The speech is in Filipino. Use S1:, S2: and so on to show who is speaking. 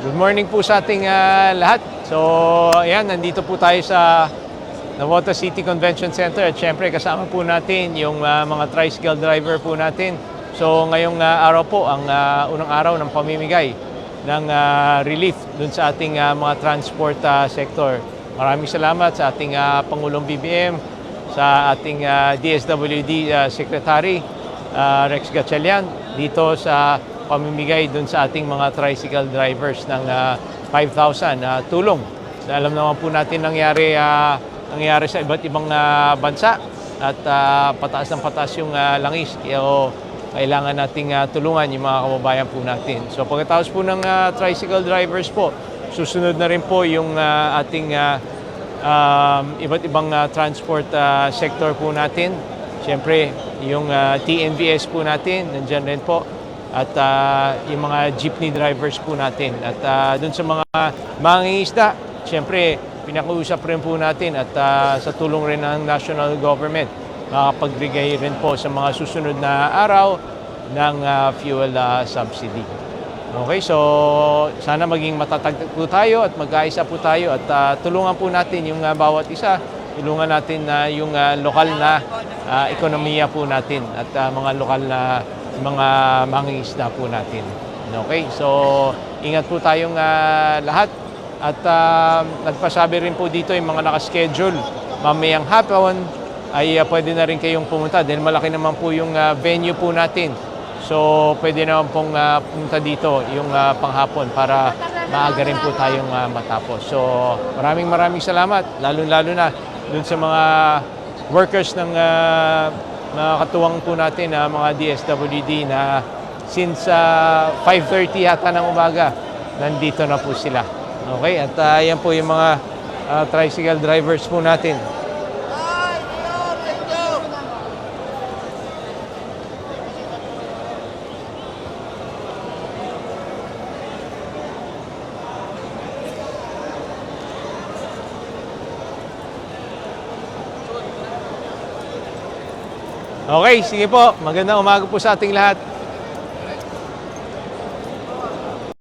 S1: Good morning po sa ating lahat. So, ayan, nandito po tayo sa Navotas City Convention Center at syempre kasama po natin yung mga tricycle driver po natin. So, ngayong araw po, ang unang araw ng pamimigay ng relief dun sa ating mga transport sector. Maraming salamat sa ating Pangulong BBM, sa ating DSWD Secretary Rex Gatchalian dito sa pamimigay dun sa ating mga tricycle drivers ng 5,000 tulong. Alam naman po natin nangyari sa iba't ibang bansa at pataas ng pataas yung langis. Kaya kailangan nating tulungan yung mga kababayan po natin. So pagkatapos po ng tricycle drivers po, susunod na rin po yung ating iba't ibang transport sector po natin. Siyempre, yung TNVS po natin, nandyan rin po. At yung mga jeepney drivers po natin. At dun sa mga mangingisda, siyempre, pinakiusap rin po natin at sa tulong rin ng national government, makapagbigay rin po sa mga susunod na araw ng fuel subsidy. Okay, so sana maging matatag po tayo at magkaisa po tayo at tulungan po natin yung bawat isa. Tulungan natin yung lokal na ekonomiya po natin at mga lokal na mga mangingisda po natin. Okay, so ingat po tayong lahat at nagpasabi rin po dito yung mga nakaschedule mamayang hapon ay pwede na rin kayong pumunta dahil malaki naman po yung venue po natin. So pwede naman pong pumunta dito yung panghapon para maaga rin po tayong matapos. So maraming salamat lalo na dun sa mga workers ng mga katuwang po natin mga DSWD na since 5:30 yata ng umaga, nandito na po sila. Okay, at yan po yung mga tricycle drivers po natin. Okay, sige po. Magandang umaga po sa ating lahat.